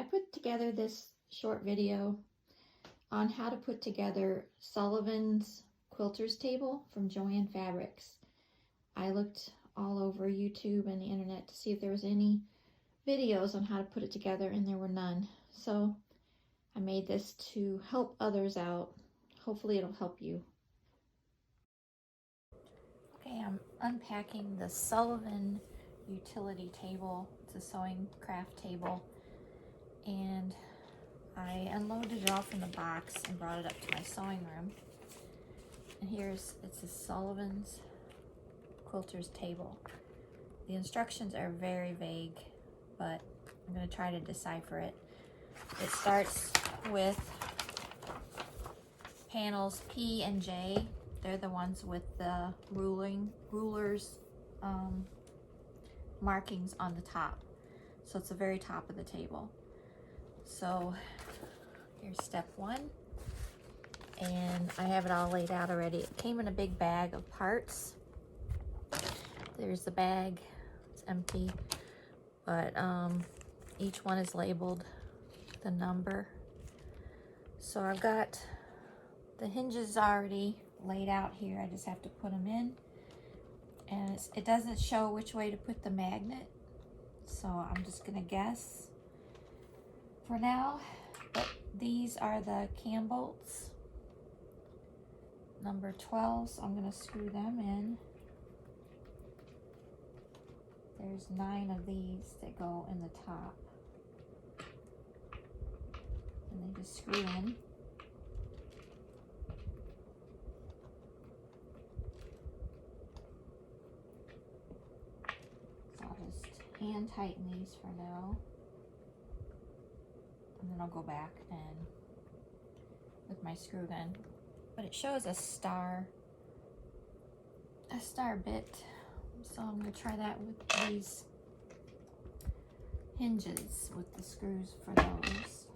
put together this short video on how to put together Sullivans Quilter's Table from Joann Fabrics. I looked all over YouTube and the internet to see if there was any videos on how to put it together, and there were none. So I made this to help others out. Hopefully it'll help you. Okay, I'm unpacking the Sullivan utility table. It's a sewing craft table, and I unloaded it all from the box and brought it up to my sewing room. And it's a Sullivans Quilter's Table. The instructions are very vague, but I'm going to try to decipher it. It starts with panels P and J. They're the ones with the rulers markings on the top. So it's the very top of the table. So here's step one. And I have it all laid out already. It came in a big bag of parts. There's the bag, it's empty, but each one is labeled the number. So I've got the hinges already laid out here. I just have to put them in, and it doesn't show which way to put the magnet, so I'm just gonna guess for now. But these are the cam bolts, number 12, so I'm gonna screw them in. There's 9 of these that go in the top, and they just screw in. So I'll just hand tighten these for now, and then I'll go back and with my screw gun. But it shows a star bit. So I'm going to try that with these hinges with the screws for those.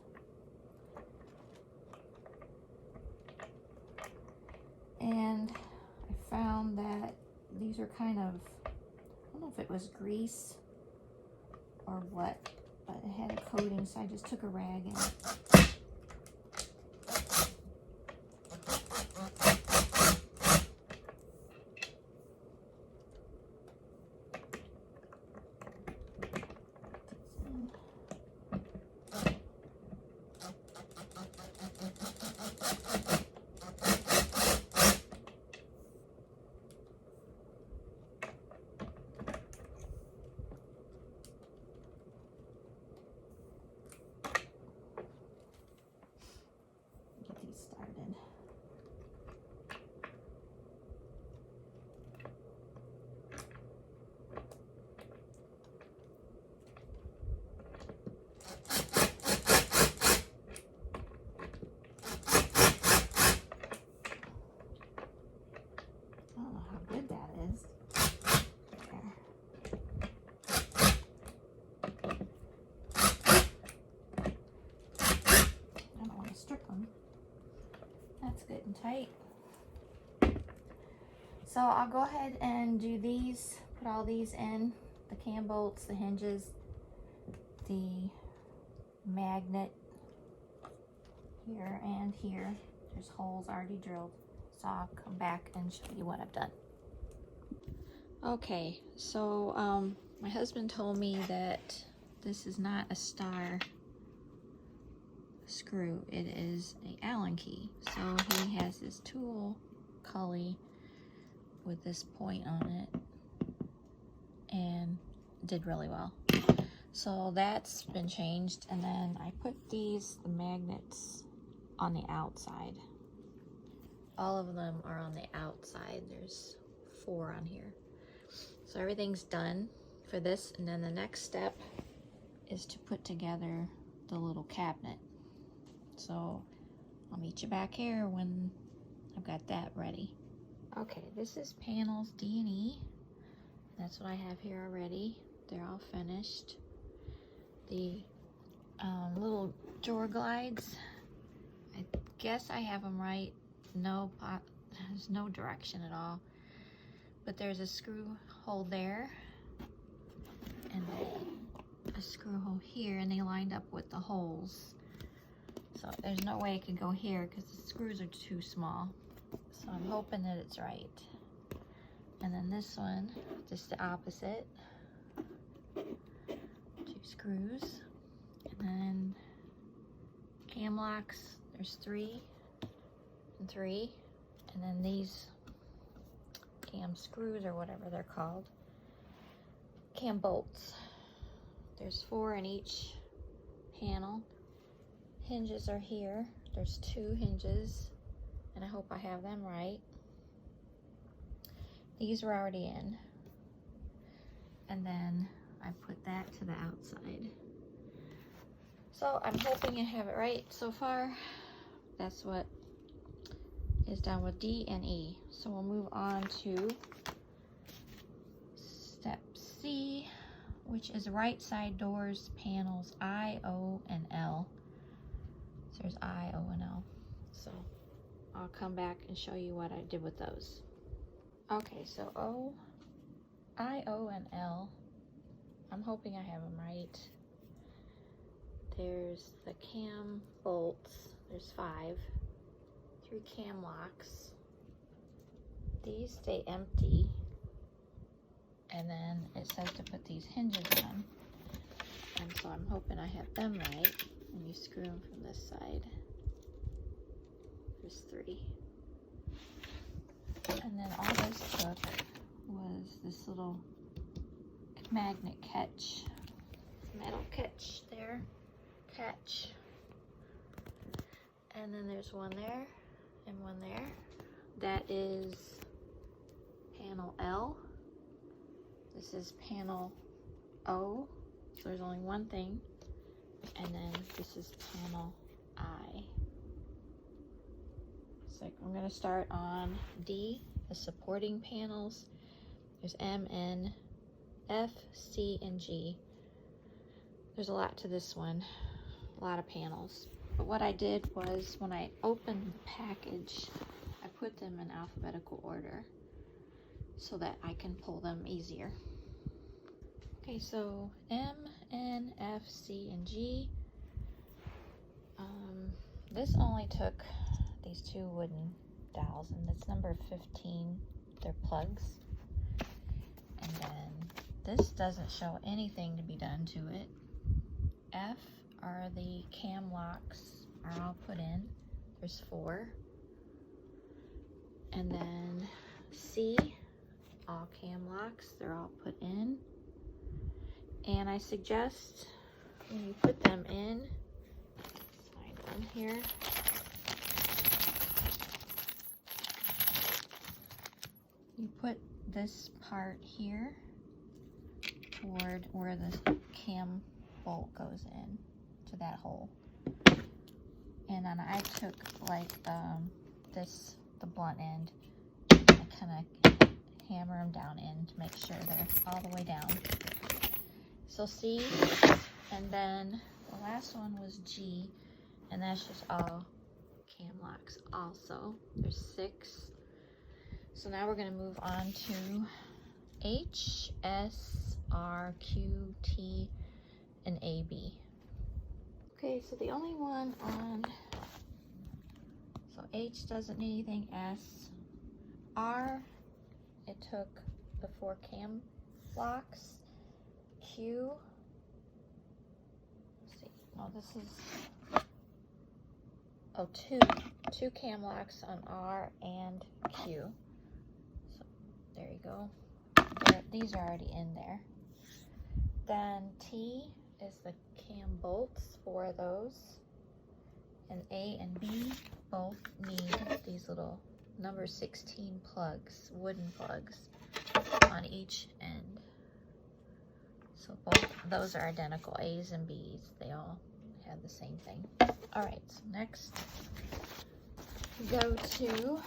And I found that these are kind of, I don't know if it was grease or what, but it had a coating, so I just took a rag and started. I don't know how good that is. There. I don't want to strip them. That's good and tight. So I'll go ahead and do these, put all these in, the cam bolts, the hinges, the magnet here and here. There's holes already drilled. So I'll come back and show you what I've done. Okay, so my husband told me that this is not a star screw, it is a Allen key. So he has this tool, Cully, with this point on it, and did really well. So that's been changed, and then I put the magnets on the outside. All of them are on the outside. There's 4 on here. So everything's done for this, and then the next step is to put together the little cabinet. So I'll meet you back here when I've got that ready. Okay, this is panels D and E. That's what I have here already. They're all finished. The little drawer glides, I guess I have them right. No, there's no direction at all. But there's a screw hole there, and then a a screw hole here, and they lined up with the holes. So there's no way it could go here because the screws are too small. So I'm hoping that it's right. And then this one, just the opposite. 2 screws. And then cam locks, there's 3 and 3. And then these cam screws, or whatever they're called, cam bolts. There's 4 in each panel. Hinges are here. There's 2 hinges, and I hope I have them right. These were already in. And then I put that to the outside. So I'm hoping I have it right so far. That's what is done with D and E. So we'll move on to step C, which is right side doors, panels I, O, and L. So there's I, O, and L. So I'll come back and show you what I did with those. Okay, so O, I, O, and L, I'm hoping I have them right. There's the cam bolts, there's 5, 3 cam locks. These stay empty, and then it says to put these hinges on, and so I'm hoping I have them right. And you screw them from this side. There's 3. And then all this took was this little magnet catch, metal catch there, catch. And then there's one there and one there. That is panel L. This is panel O. So there's only one thing. And then this is panel I. So I'm going to start on D, the supporting panels. There's M, N, F, C, and G. There's a lot to this one, a lot of panels. But what I did was, when I opened the package, I put them in alphabetical order so that I can pull them easier. Okay, so M, N, F, C, and G. This only took these 2 wooden dowels, and it's number 15. They're plugs. And then this doesn't show anything to be done to it. F are the cam locks, are all put in. There's 4. And then C, all cam locks, they're all put in. And I suggest when you put them in, let's find one here. You put this part here toward where the cam bolt goes in, to that hole. And then I took like the blunt end, I kind of hammer them down in to make sure they're all the way down. So C, and then the last one was G, and that's just all cam locks also. There's 6. So now we're going to move on to H, S, R, Q, T, and A, B. Okay, so the only one on, so H doesn't need anything, S. R, it took the 4 cam locks. Q, let's see, oh, this is, oh, two cam locks on R and Q. So there you go. These are already in there. Then T is the cam bolts, 4 of those. And A and B both need these little number 16 plugs, wooden plugs, on each end. So both those are identical, A's and B's. They all have the same thing. All right, so next we go to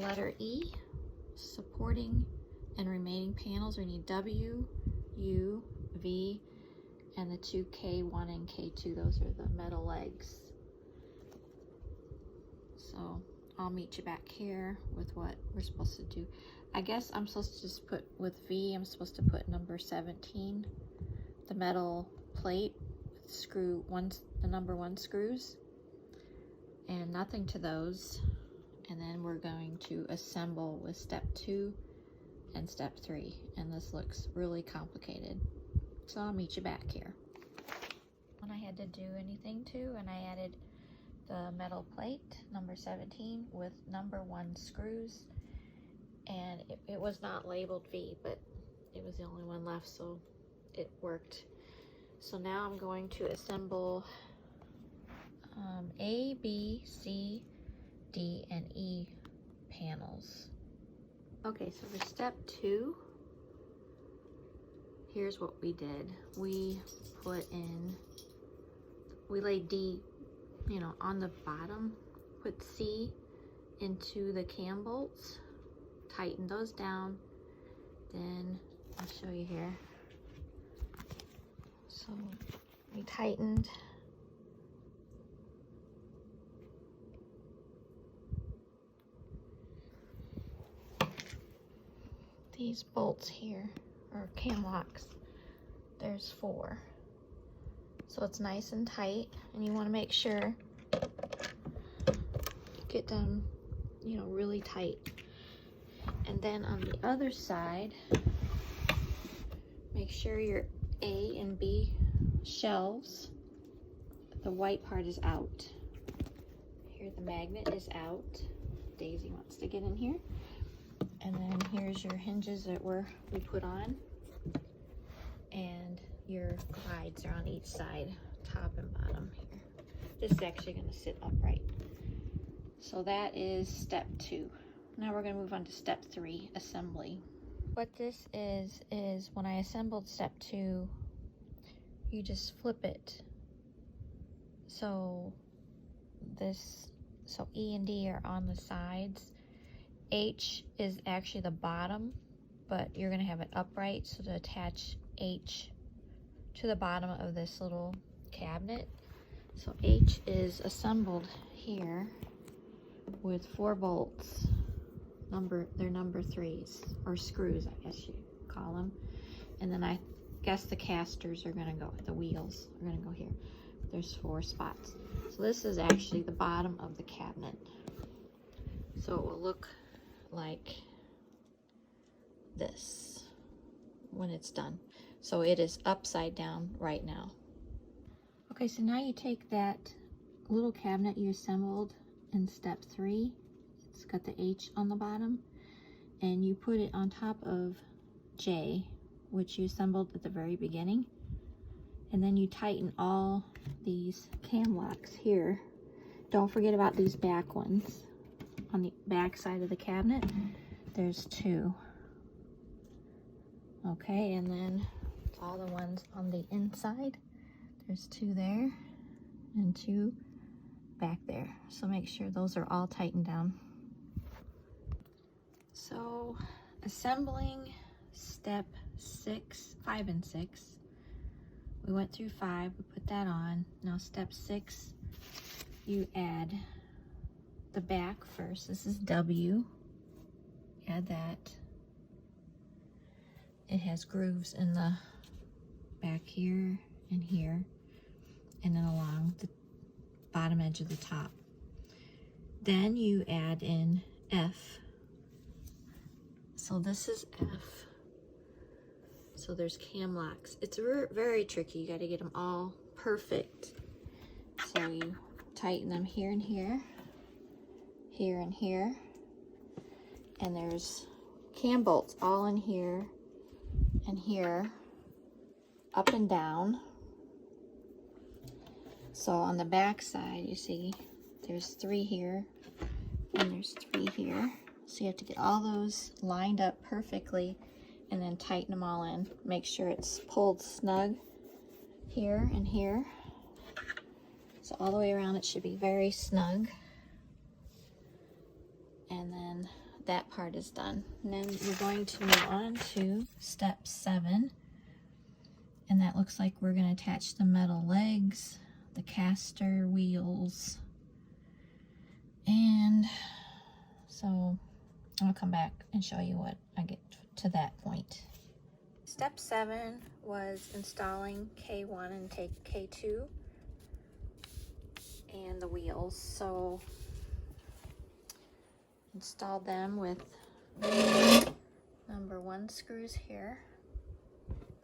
letter E, supporting and remaining panels. We need W, U, V, and the 2 K1 and K2. Those are the metal legs. So I'll meet you back here with what we're supposed to do. I guess I'm supposed to just put, with V, I'm supposed to put number 17, the metal plate with the number 1 screws, and nothing to those. And then we're going to assemble with step 2 and step 3, and this looks really complicated. So I'll meet you back here. When I had to do anything to, and I added the metal plate, number 17, with number 1 screws, and it was not labeled V, but it was the only one left, so it worked. So now I'm going to assemble A, B, C, D, and E panels. Okay, so for step 2, here's what we did. We laid D, you know, on the bottom, put C into the cam bolts, tighten those down, then I'll show you here. So we tightened these bolts here, or cam locks. There's 4. So it's nice and tight, and you want to make sure you get them, you know, really tight. And then on the other side, make sure your A and B shelves, the white part is out. Here the magnet is out. Daisy wants to get in here. And then here's your hinges that we put on, and your glides are on each side, top and bottom here. This is actually going to sit upright. So that is step 2. Now we're going to move on to step 3, assembly. What this is when I assembled step 2, you just flip it. So E and D are on the sides. H is actually the bottom, but you're going to have it upright, so to attach H to the bottom of this little cabinet. So H is assembled here with 4 bolts. They're number 3s, or screws, I guess you call them. And then I guess the casters are going to go, the wheels are going to go here. There's 4 spots. So this is actually the bottom of the cabinet. So it will look like this when it's done. So it is upside down right now. Okay, so now you take that little cabinet you assembled in step 3, it's got the H on the bottom, and you put it on top of J, which you assembled at the very beginning, and then you tighten all these cam locks here. Don't forget about these back ones. On the back side of the cabinet, there's 2. Okay, and then all the ones on the inside, there's 2 there and 2 back there. So make sure those are all tightened down. So assembling step 5 and 6. We went through 5, we put that on. Now step 6, you add the back first. This is W. Add that. It has grooves in the back here and here, and then along the bottom edge of the top. Then you add in F. So this is F. So there's cam locks. It's very tricky. You got to get them all perfect. So you tighten them here and here, here and here, and there's cam bolts all in here and here, up and down. So on the back side, you see there's 3 here and there's 3 here. So you have to get all those lined up perfectly and then tighten them all in. Make sure it's pulled snug here and here. So all the way around it should be very snug. And then that part is done. And then we're going to move on to step 7. And that looks like we're going to attach the metal legs, the caster wheels, and So I'll come back and show you what I get to that point. Step 7 was installing K1 and K2 and the wheels. So installed them with number 1 screws here,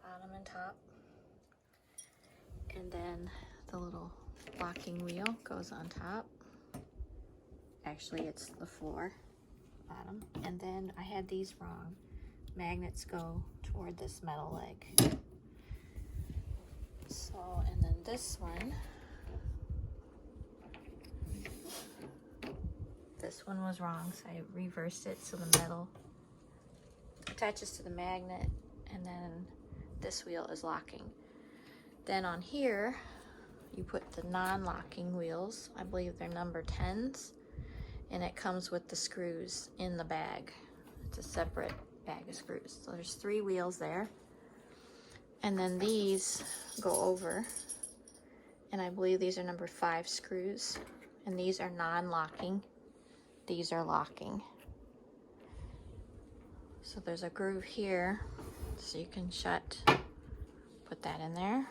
bottom and top, and then the little locking wheel goes on top. Actually, it's the floor, bottom. And then I had these wrong. Magnets go toward this metal leg. So, and then this one was wrong, so I reversed it so the metal attaches to the magnet, and then this wheel is locking. Then on here, you put the non-locking wheels. I believe they're number 10s, and it comes with the screws in the bag. It's a separate bag of screws. So there's 3 wheels there. And then these go over, and I believe these are number 5 screws, and these are non-locking. These are locking. So there's a groove here, so you can put that in there,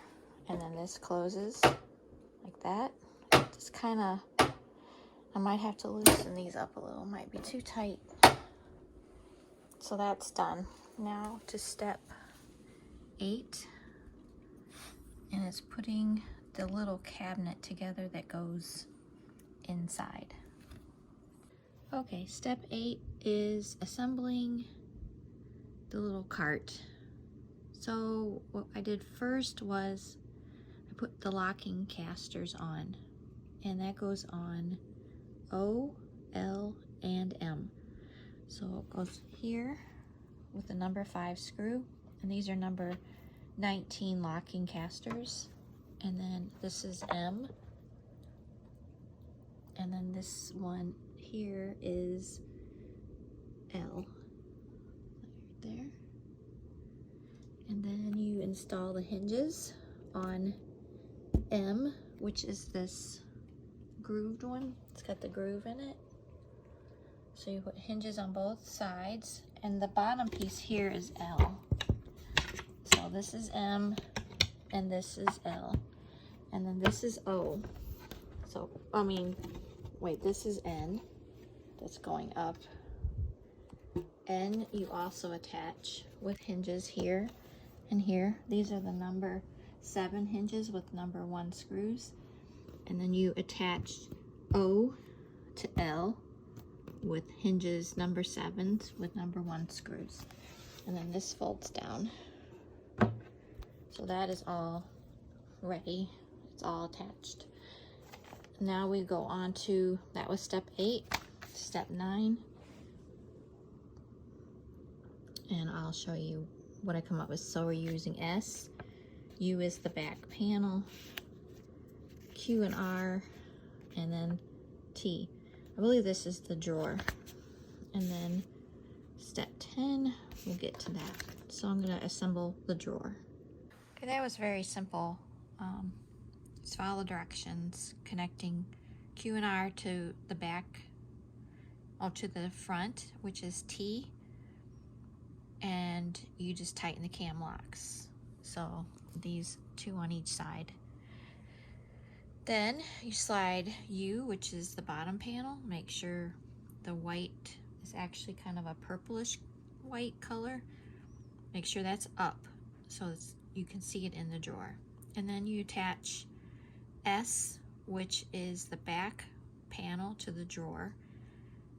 and then this closes like that. Just kind of, I might have to loosen these up a little, might be too tight. So that's done. Now to step 8, and it's putting the little cabinet together that goes inside. Okay, step 8 is assembling the little cart. So what I did first was I put the locking casters on, and that goes on O, L, and M. So it goes here with the number 5 screw, and these are number 19 locking casters. And then this is M, and then this one here is L, right there. And then you install the hinges on M, which is this grooved one. It's got the groove in it. So you put hinges on both sides, and the bottom piece here is L. So this is M, and this is L, and then this is O. So, this is N, that's going up. N you also attach with hinges here and here. These are the number 7 hinges with number 1 screws. And then you attach O to L with hinges number 7s with number 1 screws. And then this folds down. So that is all ready. It's all attached. Now we go on to, that was step 8, step 9. And I'll show you what I come up with. So we're using S, U is the back panel, Q and R, and then T. I believe this is the drawer. And then step 10, we'll get to that. So I'm gonna assemble the drawer. Okay, that was very simple. Just follow directions, connecting Q and R to the back, to the front, which is T, and you just tighten the cam locks. So these 2 on each side. Then you slide U, which is the bottom panel. Make sure the white is actually kind of a purplish white color. Make sure that's up so you can see it in the drawer. And then you attach S, which is the back panel to the drawer,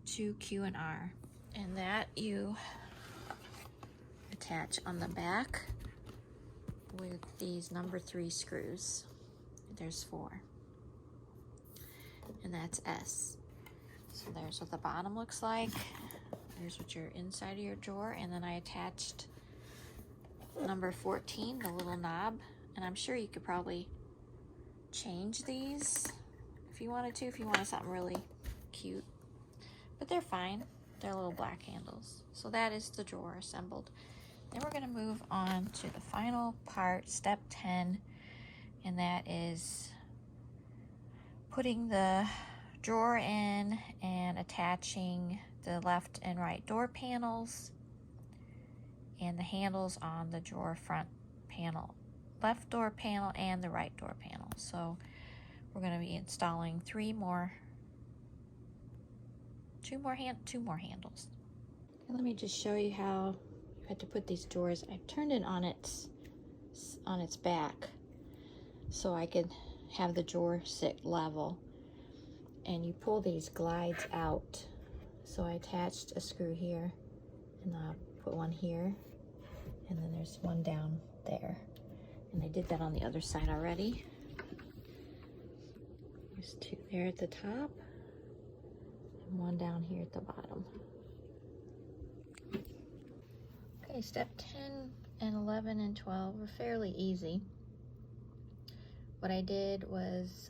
to Q and R. And that you attach on the back with these number 3 screws. There's 4. And that's S. So there's what the bottom looks like. There's what your inside of your drawer. And then I attached number 14, the little knob. And I'm sure you could probably change these if you wanted to, if you wanted something really cute. But they're fine. They're little black handles. So that is the drawer assembled. Then we're going to move on to the final part, step 10, and that is putting the drawer in and attaching the left and right door panels and the handles on the drawer front panel, left door panel and the right door panel. So we're going to be installing two more handles. And let me just show you how you had to put these drawers. I turned it on its back so I could have the drawer sit level. And you pull these glides out. So I attached a screw here, and I'll put one here, and then there's one down there. And I did that on the other side already. There's two there at the top, and one down here at the bottom. Okay, step 10 and 11 and 12 were fairly easy. What I did was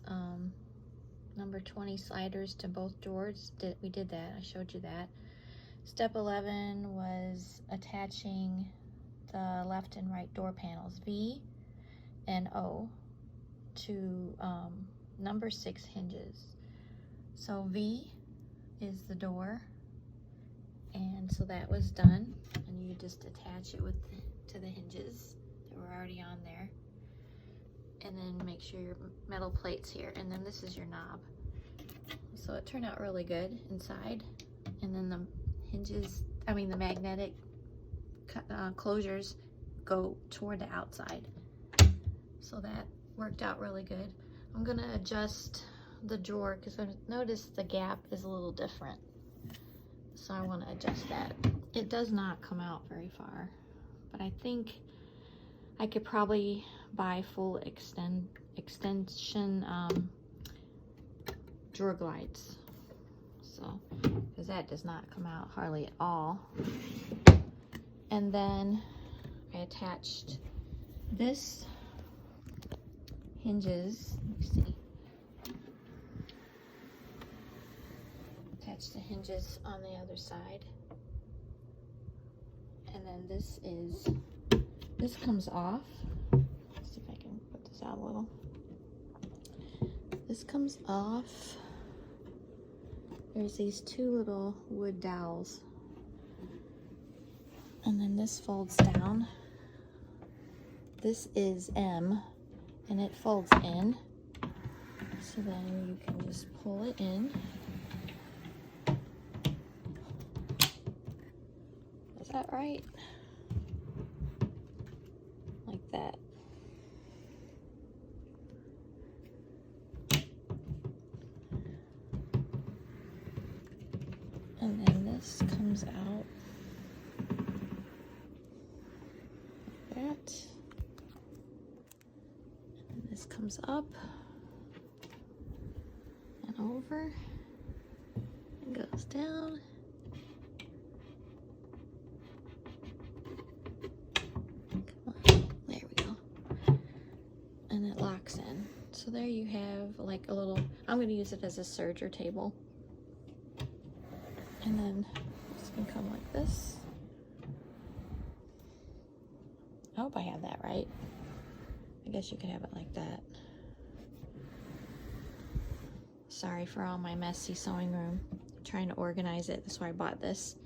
number 20 sliders to both drawers. We did that, I showed you that. Step 11 was attaching the left and right door panels, V and O, to number 6 hinges. So V is the door, and so that was done, and you just attach it to the hinges that were already on there. And then make sure your metal plate's here, and then this is your knob. So it turned out really good inside. And then the hinges, the magnetic closures go toward the outside. So that worked out really good. I'm gonna adjust the drawer because I noticed the gap is a little different. So I want to adjust that. It does not come out very far, but I think I could probably buy full extension drawer glides. So, because that does not come out hardly at all. And then I attached this hinges. Let me see. Attach the hinges on the other side. And then this comes off. Let's see if I can put this out a little. This comes off. There's these two little wood dowels. And then this folds down. This is M, and it folds in. So then you can just pull it in. Is that right? Like that. And then this comes out like that. And this comes up and over and goes down. There we go. And it locks in. So there you have like a little, I'm going to use it as a serger table. And then this can come like this. I hope I have that right. I guess you could have it like that. Sorry for all my messy sewing room. I'm trying to organize it. That's why I bought this.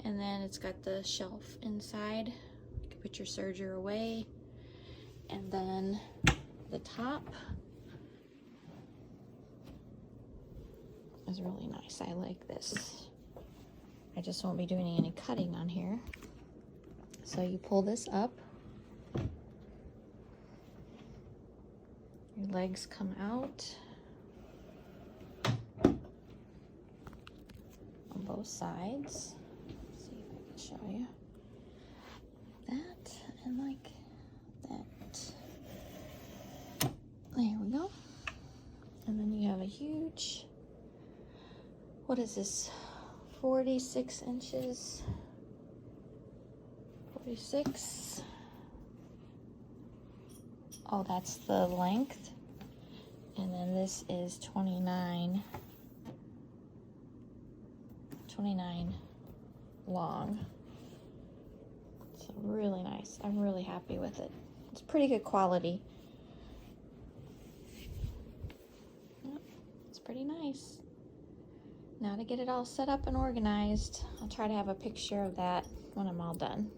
And then it's got the shelf inside. You can put your serger away. And then the top is really nice. I like this. I just won't be doing any cutting on here. So you pull this up. Your legs come out on both sides. Let's see if I can show you that, and like that. There we go. And then you have a huge, what is this, 46 inches, 46. Oh, that's the length. And then this is 29 long. So really nice. I'm really happy with it. It's pretty good quality. Yep, it's pretty nice. Now to get it all set up and organized. I'll try to have a picture of that when I'm all done.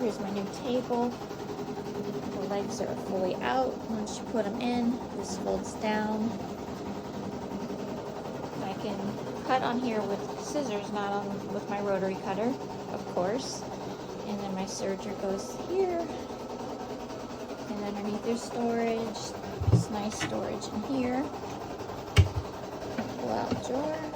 Here's my new table. The legs are fully out. Once you put them in, this folds down. I can cut on here with scissors, not on with my rotary cutter, of course. And then my serger goes here. And underneath there's storage. It's nice storage in here. Pull out drawer.